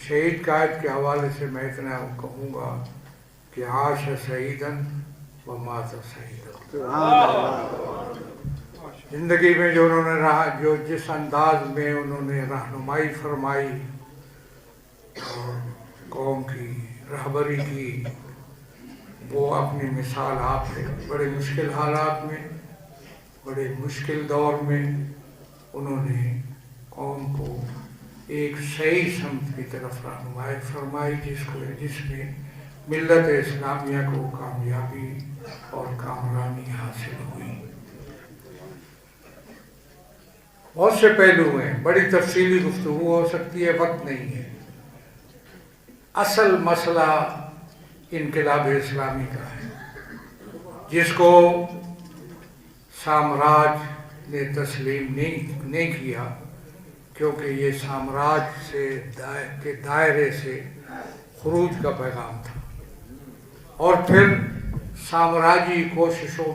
شہید قائد کے حوالے سے میں اتنا کہوں گا کہ عاش شہیدن و مات شہیدن، زندگی میں جو انہوں نے رہا، جو جس انداز میں انہوں نے رہنمائی فرمائی اور قوم کی رہبری کی، وہ اپنی مثال آپ ہے۔ بڑے مشکل حالات میں، بڑے مشکل دور میں انہوں نے قوم کو ایک صحیح سمت کی طرف رہنمائی فرمائی، جس میں ملت اسلامیہ کو کامیابی اور کامرانی حاصل ہوئی۔ بہت سے پہلو ہیں، بڑی تفصیلی گفتگو ہو سکتی ہے، وقت نہیں ہے۔ اصل مسئلہ انقلاب اسلامی کا ہے، جس کو سامراج نے تسلیم نہیں کیا، کیونکہ یہ سامراج کے دائرے سے خروج کا پیغام تھا، اور پھر سامراجی کوششوں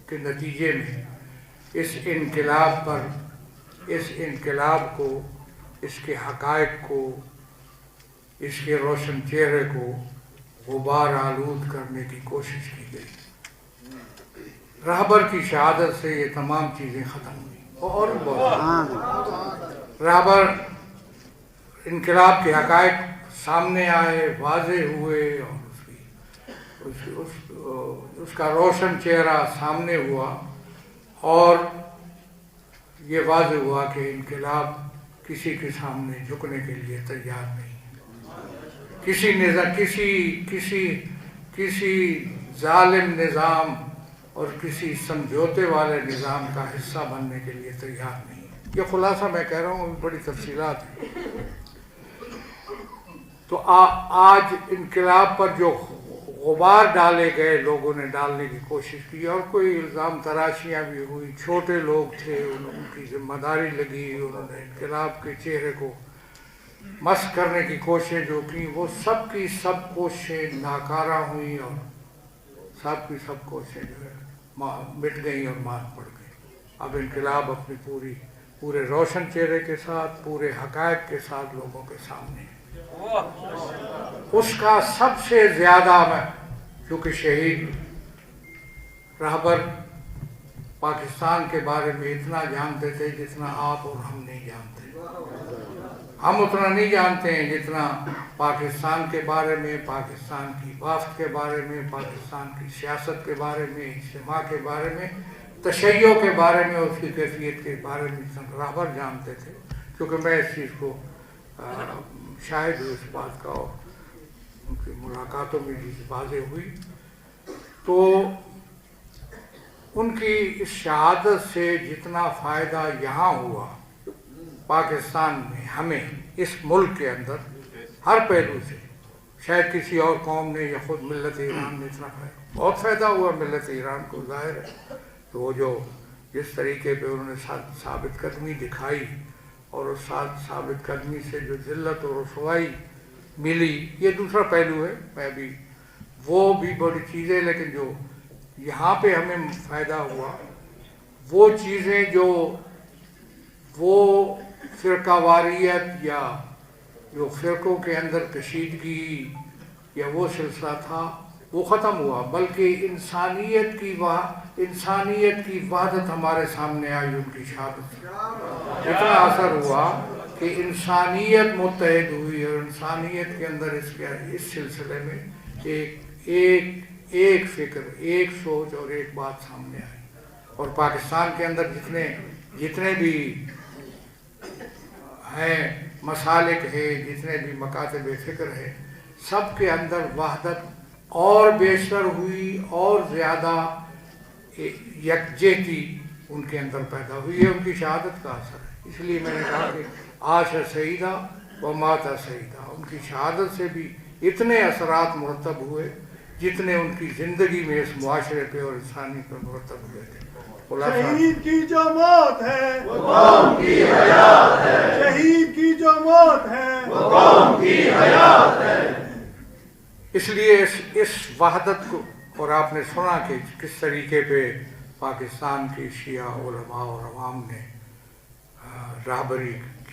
کے نتیجے میں اس انقلاب کو، اس کے حقائق کو، اس کے روشن چہرے کو غبار آلود کرنے کی کوشش کی گئی۔ رہبر کی شہادت سے یہ تمام چیزیں ختم ہوئی، اور رہبر انقلاب کے حقائق سامنے آئے، واضح ہوئے، اور اس کا روشن چہرہ سامنے ہوا، اور یہ واضح ہوا کہ انقلاب کسی کے سامنے جھکنے کے لیے تیار نہیں، کسی ظالم نظام اور کسی سمجھوتے والے نظام کا حصہ بننے کے لیے تیار نہیں۔ یہ خلاصہ میں کہہ رہا ہوں، بڑی تفصیلات ہیں۔ تو آج انقلاب پر جو غبار ڈالے گئے، لوگوں نے ڈالنے کی کوشش کی، اور کوئی الزام تراشیاں بھی ہوئی، چھوٹے لوگ تھے، ان کی ذمہ داری لگی، انہوں نے انقلاب کے چہرے کو مسخ کرنے کی کوششیں جو کی، وہ سب کی سب کوششیں ناکارہ ہوئیں، اور سب کی سب کوششیں جو ہے مٹ گئیں اور مار پڑ گئی۔ اب انقلاب اپنی پورے روشن چہرے کے ساتھ، پورے حقائق کے ساتھ لوگوں کے سامنے ہے۔ اس کا سب سے زیادہ میں، چونکہ شہید رہبر پاکستان کے بارے میں اتنا جانتے تھے جتنا آپ اور ہم نہیں جانتے، ہم اتنا نہیں جانتے ہیں جتنا پاکستان کے بارے میں، پاکستان کی بافت کے بارے میں، پاکستان کی سیاست کے بارے میں، اجتماع کے بارے میں، تشیع کے بارے میں، اس کی کیفیت کے بارے میں رہبر جانتے تھے، کیونکہ میں اس چیز کو شاہد ہوں اس بات کا، اور ان کی ملاقاتوں میں چیز واضح ہوئی۔ تو ان کی اس شہادت سے جتنا فائدہ یہاں ہوا پاکستان میں، ہمیں اس ملک کے اندر ہر پہلو سے، شاید کسی اور قوم نے یا خود ملت ایران نے اتنا بہت فائدہ ہوا ملت ایران کو، ظاہر ہے۔ تو وہ جو جس طریقے پہ انہوں نے ثابت قدمی دکھائی، اور اس ثابت قدمی سے جو ذلت اور رسوائی ملی، یہ دوسرا پہلو ہے، میں بھی وہ بھی بڑی چیزیں، لیکن جو یہاں پہ ہمیں فائدہ ہوا، وہ چیزیں جو وہ فرقہ واریت یا جو فرقوں کے اندر کشیدگی یا وہ سلسلہ تھا، وہ ختم ہوا، بلکہ انسانیت کی وحدت ہمارے سامنے آئی ان کی شہادت سے۔ اتنا اثر ہوا کہ انسانیت متحد ہوئی، اور انسانیت کے اندر اس سلسلے میں ایک فکر، ایک سوچ اور ایک بات سامنے آئی، اور پاکستان کے اندر جتنے بھی ہیں مسالک ہے، جتنے بھی مکاتب فکر ہے، سب کے اندر وحدت اور بیشتر ہوئی، اور زیادہ یکجہتی ان کے اندر پیدا ہوئی۔ یہ ان کی شہادت کا اثر ہے۔ اس لیے میں نے کہا کہ عاش سیدہ و مات سیدہ، ان کی شہادت سے بھی اتنے اثرات مرتب ہوئے جتنے ان کی زندگی میں اس معاشرے پہ اور انسانیت پہ مرتب ہوئے تھے۔ شہید کی جو موت ہے وہ قوم کی حیات ہے، شہید کی جو موت ہے وہ قوم کی حیات ہے۔ اس لیے اس وحدت کو، اور آپ نے سنا کہ کس طریقے پہ پاکستان کی شیعہ علماء اور عوام نے رہبری